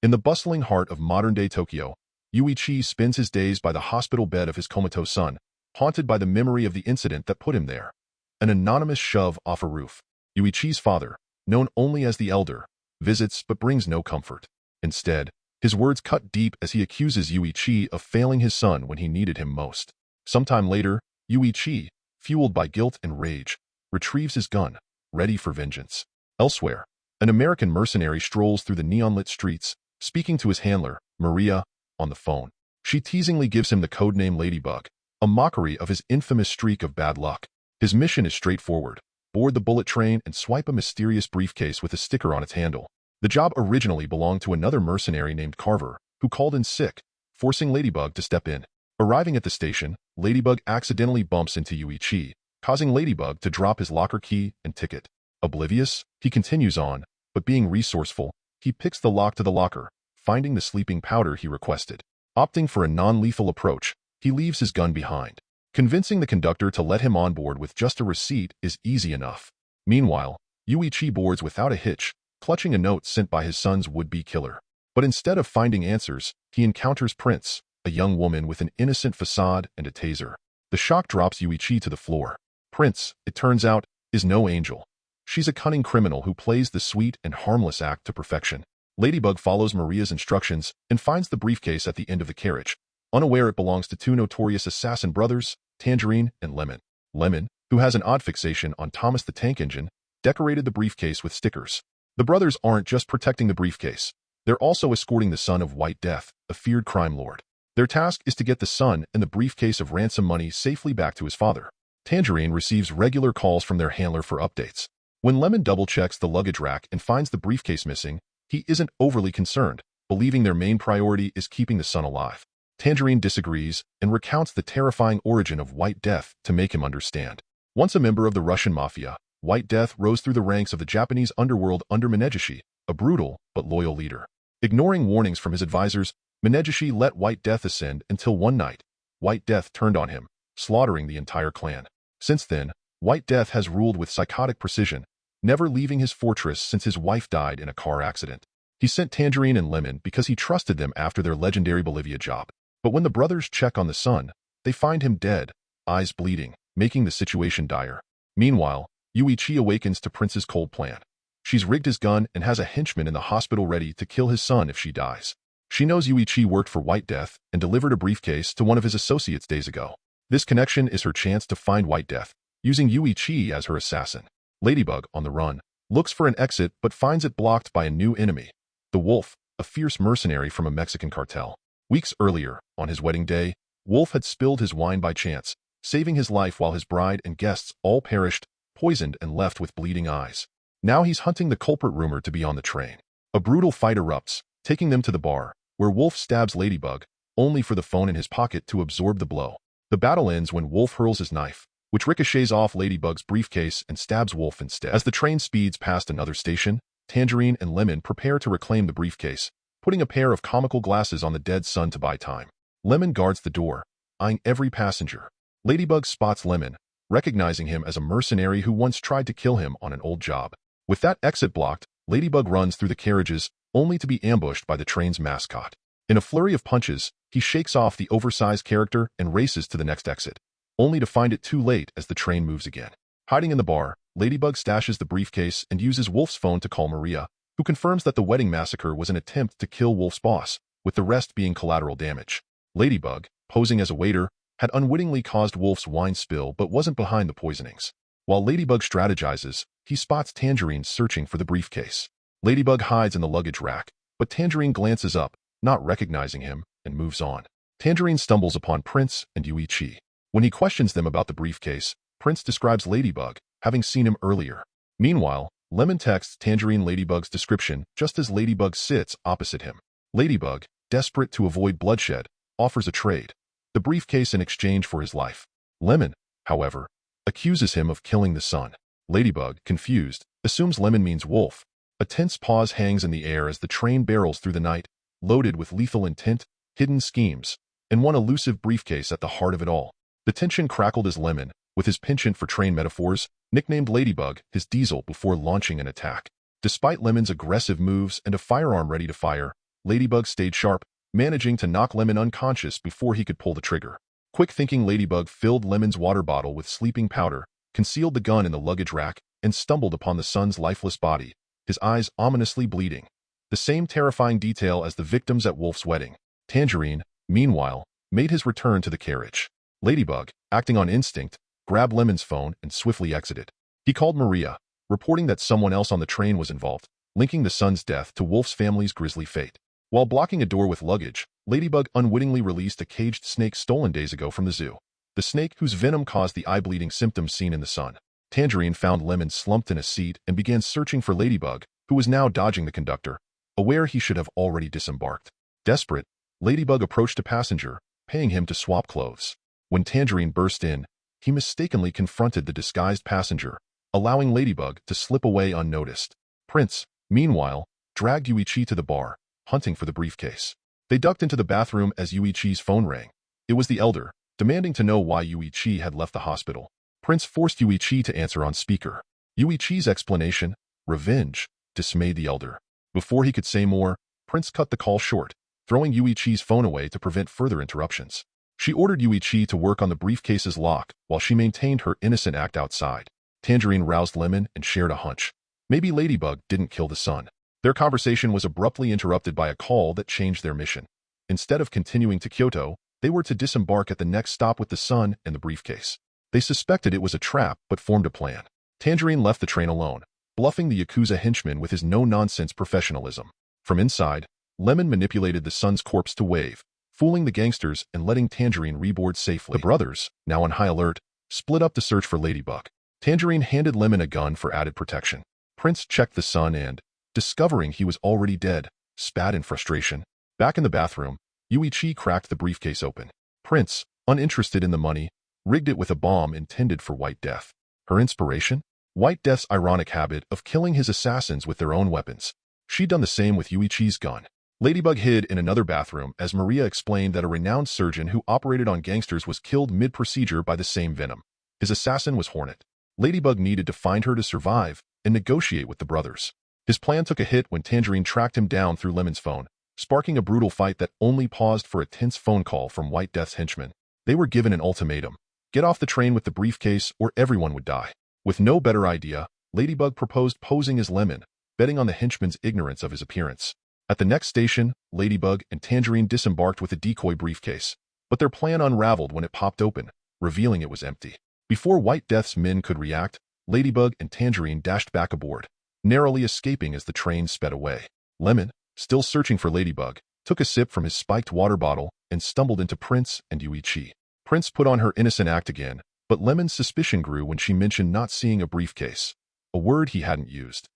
In the bustling heart of modern-day Tokyo, Yuichi spends his days by the hospital bed of his comatose son, haunted by the memory of the incident that put him there. An anonymous shove off a roof. Yuichi's father, known only as the Elder, visits but brings no comfort. Instead, his words cut deep as he accuses Yuichi of failing his son when he needed him most. Sometime later, Yuichi, fueled by guilt and rage, retrieves his gun, ready for vengeance. Elsewhere, an American mercenary strolls through the neon-lit streets, speaking to his handler, Maria, on the phone. She teasingly gives him the codename Ladybug, a mockery of his infamous streak of bad luck. His mission is straightforward: board the bullet train and swipe a mysterious briefcase with a sticker on its handle. The job originally belonged to another mercenary named Carver, who called in sick, forcing Ladybug to step in. Arriving at the station, Ladybug accidentally bumps into Yuichi, causing Ladybug to drop his locker key and ticket. Oblivious, he continues on, but being resourceful, he picks the lock to the locker, finding the sleeping powder he requested. Opting for a non-lethal approach, he leaves his gun behind. Convincing the conductor to let him on board with just a receipt is easy enough. Meanwhile, Yuichi boards without a hitch, clutching a note sent by his son's would-be killer. But instead of finding answers, he encounters Prince, a young woman with an innocent facade and a taser. The shock drops Yuichi to the floor. Prince, it turns out, is no angel. She's a cunning criminal who plays the sweet and harmless act to perfection. Ladybug follows Maria's instructions and finds the briefcase at the end of the carriage, unaware it belongs to two notorious assassin brothers, Tangerine and Lemon. Lemon, who has an odd fixation on Thomas the Tank Engine, decorated the briefcase with stickers. The brothers aren't just protecting the briefcase. They're also escorting the son of White Death, a feared crime lord. Their task is to get the son and the briefcase of ransom money safely back to his father. Tangerine receives regular calls from their handler for updates. When Lemon double-checks the luggage rack and finds the briefcase missing, he isn't overly concerned, believing their main priority is keeping the son alive. Tangerine disagrees and recounts the terrifying origin of White Death to make him understand. Once a member of the Russian mafia, White Death rose through the ranks of the Japanese underworld under Menegishi, a brutal but loyal leader. Ignoring warnings from his advisors, Menegishi let White Death ascend until one night, White Death turned on him, slaughtering the entire clan. Since then, White Death has ruled with psychotic precision, never leaving his fortress since his wife died in a car accident. He sent Tangerine and Lemon because he trusted them after their legendary Bolivia job. But when the brothers check on the son, they find him dead, eyes bleeding, making the situation dire. Meanwhile, Yuichi awakens to Prince's cold plan. She's rigged his gun and has a henchman in the hospital ready to kill his son if she dies. She knows Yuichi worked for White Death and delivered a briefcase to one of his associates days ago. This connection is her chance to find White Death, using Yuichi as her assassin. Ladybug, on the run, looks for an exit but finds it blocked by a new enemy, the Wolf, a fierce mercenary from a Mexican cartel. Weeks earlier, on his wedding day, Wolf had spilled his wine by chance, saving his life while his bride and guests all perished, poisoned and left with bleeding eyes. Now he's hunting the culprit rumored to be on the train. A brutal fight erupts, taking them to the bar, where Wolf stabs Ladybug, only for the phone in his pocket to absorb the blow. The battle ends when Wolf hurls his knife, which ricochets off Ladybug's briefcase and stabs Wolf instead. As the train speeds past another station, Tangerine and Lemon prepare to reclaim the briefcase, putting a pair of comical glasses on the dead son to buy time. Lemon guards the door, eyeing every passenger. Ladybug spots Lemon, recognizing him as a mercenary who once tried to kill him on an old job. With that exit blocked, Ladybug runs through the carriages, only to be ambushed by the train's mascot. In a flurry of punches, he shakes off the oversized character and races to the next exit, only to find it too late as the train moves again. Hiding in the bar, Ladybug stashes the briefcase and uses Wolf's phone to call Maria, who confirms that the wedding massacre was an attempt to kill Wolf's boss, with the rest being collateral damage. Ladybug, posing as a waiter, had unwittingly caused Wolf's wine spill but wasn't behind the poisonings. While Ladybug strategizes, he spots Tangerine searching for the briefcase. Ladybug hides in the luggage rack, but Tangerine glances up, not recognizing him, and moves on. Tangerine stumbles upon Prince and Yuichi. When he questions them about the briefcase, Prince describes Ladybug, having seen him earlier. Meanwhile, Lemon texts Tangerine Ladybug's description just as Ladybug sits opposite him. Ladybug, desperate to avoid bloodshed, offers a trade, the briefcase in exchange for his life. Lemon, however, accuses him of killing the son. Ladybug, confused, assumes Lemon means Wolf. A tense pause hangs in the air as the train barrels through the night, loaded with lethal intent, hidden schemes, and one elusive briefcase at the heart of it all. The tension crackled as Lemon, with his penchant for train metaphors, nicknamed Ladybug his diesel before launching an attack. Despite Lemon's aggressive moves and a firearm ready to fire, Ladybug stayed sharp, managing to knock Lemon unconscious before he could pull the trigger. Quick-thinking Ladybug filled Lemon's water bottle with sleeping powder, concealed the gun in the luggage rack, and stumbled upon the son's lifeless body, his eyes ominously bleeding. The same terrifying detail as the victims at Wolf's wedding. Tangerine, meanwhile, made his return to the carriage. Ladybug, acting on instinct, grabbed Lemon's phone and swiftly exited. He called Maria, reporting that someone else on the train was involved, linking the son's death to Wolf's family's grisly fate. While blocking a door with luggage, Ladybug unwittingly released a caged snake stolen days ago from the zoo. The snake whose venom caused the eye-bleeding symptoms seen in the sun. Tangerine found Lemon slumped in a seat and began searching for Ladybug, who was now dodging the conductor, aware he should have already disembarked. Desperate, Ladybug approached a passenger, paying him to swap clothes. When Tangerine burst in, he mistakenly confronted the disguised passenger, allowing Ladybug to slip away unnoticed. Prince, meanwhile, dragged Yuichi to the bar, hunting for the briefcase. They ducked into the bathroom as Yuichi's phone rang. It was the elder, demanding to know why Yuichi had left the hospital. Prince forced Yuichi to answer on speaker. Yuichi's explanation, revenge, dismayed the elder. Before he could say more, Prince cut the call short, throwing Yuichi's phone away to prevent further interruptions. She ordered Yuichi to work on the briefcase's lock while she maintained her innocent act outside. Tangerine roused Lemon and shared a hunch. Maybe Ladybug didn't kill the son. Their conversation was abruptly interrupted by a call that changed their mission. Instead of continuing to Kyoto, they were to disembark at the next stop with the son and the briefcase. They suspected it was a trap but formed a plan. Tangerine left the train alone, bluffing the Yakuza henchman with his no-nonsense professionalism. From inside, Lemon manipulated the son's corpse to wave, fooling the gangsters and letting Tangerine reboard safely. The brothers, now on high alert, split up to search for Ladybug. Tangerine handed Lemon a gun for added protection. Prince checked the son and, discovering he was already dead, spat in frustration. Back in the bathroom, Yuichi cracked the briefcase open. Prince, uninterested in the money, rigged it with a bomb intended for White Death. Her inspiration? White Death's ironic habit of killing his assassins with their own weapons. She'd done the same with Yuichi's gun. Ladybug hid in another bathroom as Maria explained that a renowned surgeon who operated on gangsters was killed mid-procedure by the same venom. His assassin was Hornet. Ladybug needed to find her to survive and negotiate with the brothers. His plan took a hit when Tangerine tracked him down through Lemon's phone, sparking a brutal fight that only paused for a tense phone call from White Death's henchmen. They were given an ultimatum. Get off the train with the briefcase or everyone would die. With no better idea, Ladybug proposed posing as Lemon, betting on the henchman's ignorance of his appearance. At the next station, Ladybug and Tangerine disembarked with a decoy briefcase, but their plan unraveled when it popped open, revealing it was empty. Before White Death's men could react, Ladybug and Tangerine dashed back aboard, narrowly escaping as the train sped away. Lemon, still searching for Ladybug, took a sip from his spiked water bottle and stumbled into Prince and Yuichi. Prince put on her innocent act again, but Lemon's suspicion grew when she mentioned not seeing a briefcase, a word he hadn't used.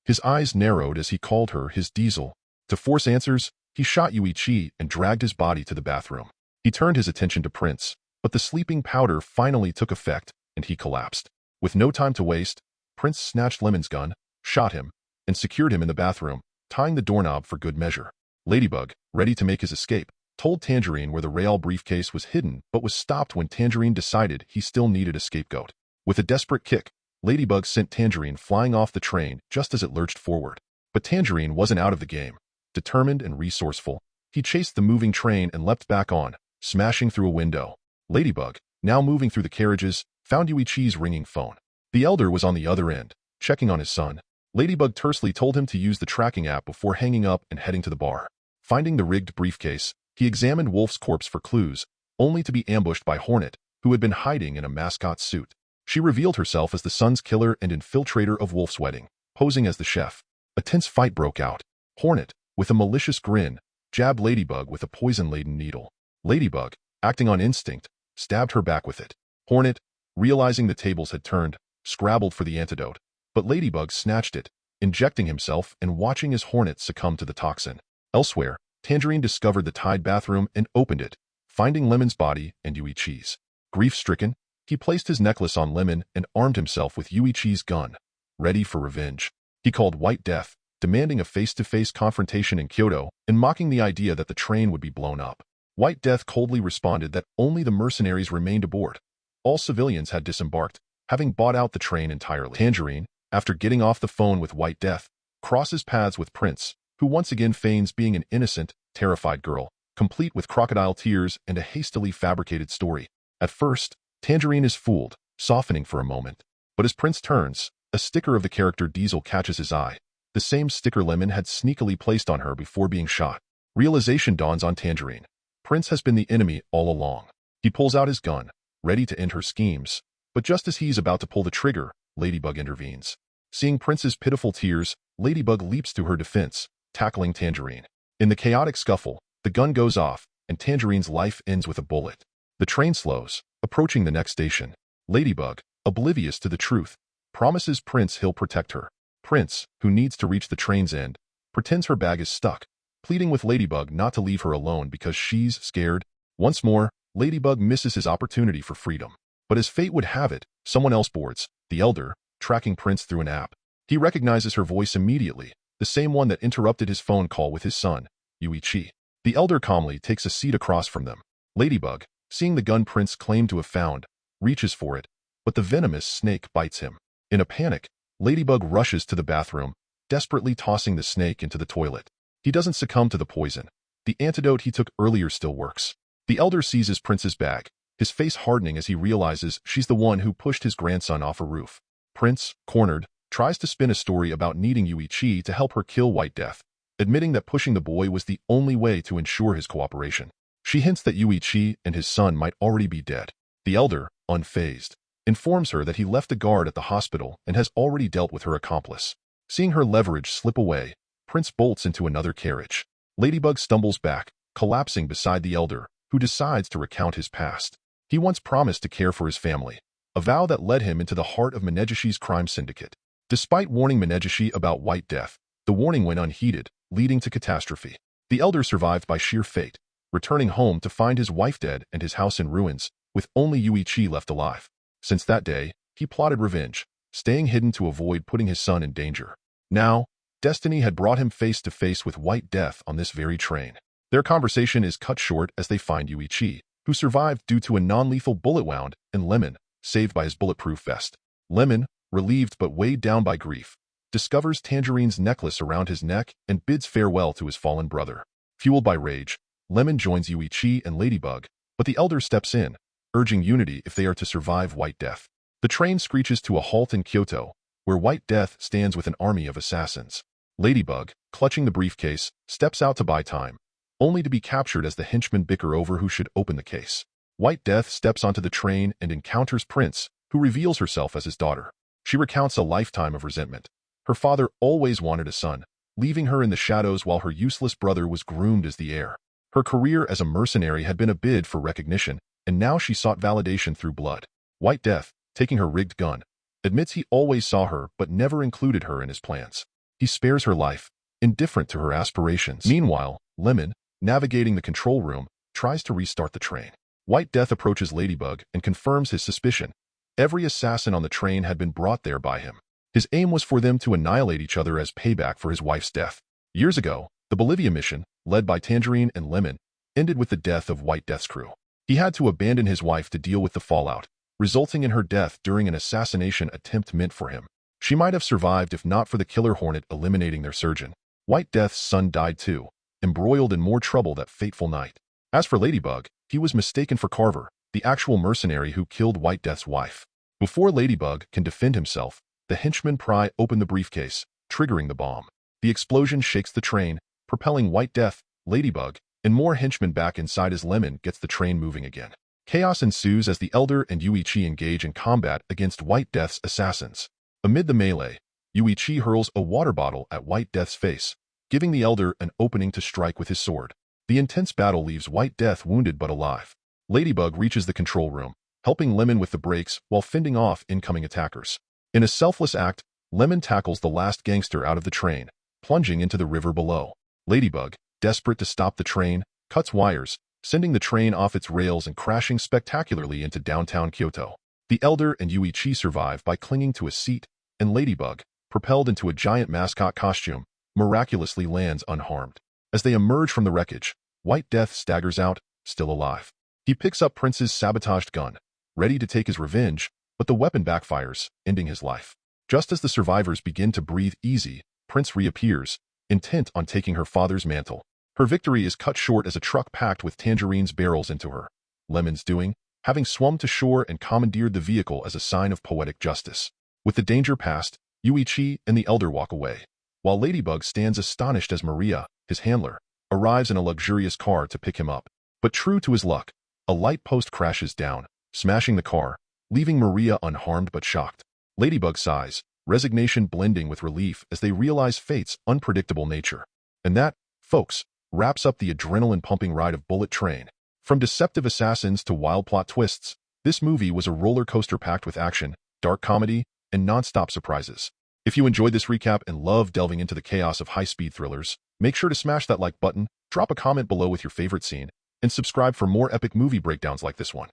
His eyes narrowed as he called her his diesel. To force answers, he shot Yuichi and dragged his body to the bathroom. He turned his attention to Prince, but the sleeping powder finally took effect, and he collapsed. With no time to waste, Prince snatched Lemon's gun, shot him, and secured him in the bathroom, tying the doorknob for good measure. Ladybug, ready to make his escape, told Tangerine where the Real briefcase was hidden but was stopped when Tangerine decided he still needed a scapegoat. With a desperate kick, Ladybug sent Tangerine flying off the train just as it lurched forward. But Tangerine wasn't out of the game. Determined and resourceful, he chased the moving train and leapt back on, smashing through a window. Ladybug, now moving through the carriages, found Yuichi's ringing phone. The elder was on the other end, checking on his son. Ladybug tersely told him to use the tracking app before hanging up and heading to the bar. Finding the rigged briefcase, he examined Wolf's corpse for clues, only to be ambushed by Hornet, who had been hiding in a mascot suit. She revealed herself as the son's killer and infiltrator of Wolf's wedding, posing as the chef. A tense fight broke out. Hornet, with a malicious grin, jabbed Ladybug with a poison-laden needle. Ladybug, acting on instinct, stabbed her back with it. Hornet, realizing the tables had turned, scrabbled for the antidote, but Ladybug snatched it, injecting himself and watching as Hornet succumbed to the toxin. Elsewhere, Tangerine discovered the tied bathroom and opened it, finding Lemon's body and Yuichi's. Grief-stricken, he placed his necklace on Lemon and armed himself with Yuichi's gun, ready for revenge. He called White Death, demanding a face-to-face confrontation in Kyoto and mocking the idea that the train would be blown up. White Death coldly responded that only the mercenaries remained aboard. All civilians had disembarked, having bought out the train entirely. Tangerine, after getting off the phone with White Death, crosses paths with Prince, who once again feigns being an innocent, terrified girl, complete with crocodile tears and a hastily fabricated story. At first, Tangerine is fooled, softening for a moment. But as Prince turns, a sticker of the character Diesel catches his eye, the same sticker Lemon had sneakily placed on her before being shot. Realization dawns on Tangerine. Prince has been the enemy all along. He pulls out his gun, ready to end her schemes. But just as he's about to pull the trigger, Ladybug intervenes. Seeing Prince's pitiful tears, Ladybug leaps to her defense, tackling Tangerine. In the chaotic scuffle, the gun goes off, and Tangerine's life ends with a bullet. The train slows, approaching the next station. Ladybug, oblivious to the truth, promises Prince he'll protect her. Prince, who needs to reach the train's end, pretends her bag is stuck, pleading with Ladybug not to leave her alone because she's scared. Once more, Ladybug misses his opportunity for freedom. But as fate would have it, someone else boards, the Elder, tracking Prince through an app. He recognizes her voice immediately, the same one that interrupted his phone call with his son, Yuichi. The Elder calmly takes a seat across from them. Ladybug, seeing the gun Prince claimed to have found, reaches for it, but the venomous snake bites him. In a panic, Ladybug rushes to the bathroom, desperately tossing the snake into the toilet. He doesn't succumb to the poison. The antidote he took earlier still works. The Elder seizes Prince's bag, his face hardening as he realizes she's the one who pushed his grandson off a roof. Prince, cornered, tries to spin a story about needing Yuichi to help her kill White Death, admitting that pushing the boy was the only way to ensure his cooperation. She hints that Yuichi and his son might already be dead. The Elder, unfazed, informs her that he left a guard at the hospital and has already dealt with her accomplice. Seeing her leverage slip away, Prince bolts into another carriage. Ladybug stumbles back, collapsing beside the Elder, who decides to recount his past. He once promised to care for his family, a vow that led him into the heart of Menegishi's crime syndicate. Despite warning Menegishi about White Death, the warning went unheeded, leading to catastrophe. The Elder survived by sheer fate, returning home to find his wife dead and his house in ruins, with only Yuichi left alive. Since that day, he plotted revenge, staying hidden to avoid putting his son in danger. Now, destiny had brought him face to face with White Death on this very train. Their conversation is cut short as they find Yuichi, who survived due to a non-lethal bullet wound, and Lemon, saved by his bulletproof vest. Lemon, relieved but weighed down by grief, discovers Tangerine's necklace around his neck and bids farewell to his fallen brother. Fueled by rage, Lemon joins Yuichi and Ladybug, but the Elder steps in, urging unity if they are to survive White Death. The train screeches to a halt in Kyoto, where White Death stands with an army of assassins. Ladybug, clutching the briefcase, steps out to buy time, only to be captured as the henchmen bicker over who should open the case. White Death steps onto the train and encounters Prince, who reveals herself as his daughter. She recounts a lifetime of resentment. Her father always wanted a son, leaving her in the shadows while her useless brother was groomed as the heir. Her career as a mercenary had been a bid for recognition, and now she sought validation through blood. White Death, taking her rigged gun, admits he always saw her but never included her in his plans. He spares her life, indifferent to her aspirations. Meanwhile, Lemon, navigating the control room, tries to restart the train. White Death approaches Ladybug and confirms his suspicion. Every assassin on the train had been brought there by him. His aim was for them to annihilate each other as payback for his wife's death. Years ago, the Bolivia mission, led by Tangerine and Lemon, ended with the death of White Death's crew. He had to abandon his wife to deal with the fallout, resulting in her death during an assassination attempt meant for him. She might have survived if not for the killer hornet eliminating their surgeon. White Death's son died too, embroiled in more trouble that fateful night. As for Ladybug, he was mistaken for Carver, the actual mercenary who killed White Death's wife. Before Ladybug can defend himself, the henchman pry open the briefcase, triggering the bomb. The explosion shakes the train, propelling White Death, Ladybug, and more henchmen back inside as Lemon gets the train moving again. Chaos ensues as the Elder and Yuichi engage in combat against White Death's assassins. Amid the melee, Yuichi hurls a water bottle at White Death's face, giving the Elder an opening to strike with his sword. The intense battle leaves White Death wounded but alive. Ladybug reaches the control room, helping Lemon with the brakes while fending off incoming attackers. In a selfless act, Lemon tackles the last gangster out of the train, plunging into the river below. Ladybug, desperate to stop the train, cuts wires, sending the train off its rails and crashing spectacularly into downtown Kyoto. The Elder and Yuichi survive by clinging to a seat, and Ladybug, propelled into a giant mascot costume, miraculously lands unharmed. As they emerge from the wreckage, White Death staggers out, still alive. He picks up Prince's sabotaged gun, ready to take his revenge, but the weapon backfires, ending his life. Just as the survivors begin to breathe easy, Prince reappears, intent on taking her father's mantle. Her victory is cut short as a truck packed with tangerines barrels into her. Lemon's doing, having swum to shore and commandeered the vehicle as a sign of poetic justice. With the danger past, Yuichi and the elder walk away, while Ladybug stands astonished as Maria, his handler, arrives in a luxurious car to pick him up. But true to his luck, a light post crashes down, smashing the car, leaving Maria unharmed but shocked. Ladybug sighs, resignation blending with relief as they realize fate's unpredictable nature. And that, folks, wraps up the adrenaline-pumping ride of Bullet Train. From deceptive assassins to wild plot twists, this movie was a roller coaster packed with action, dark comedy, and non-stop surprises. If you enjoyed this recap and love delving into the chaos of high-speed thrillers, make sure to smash that like button, drop a comment below with your favorite scene, and subscribe for more epic movie breakdowns like this one.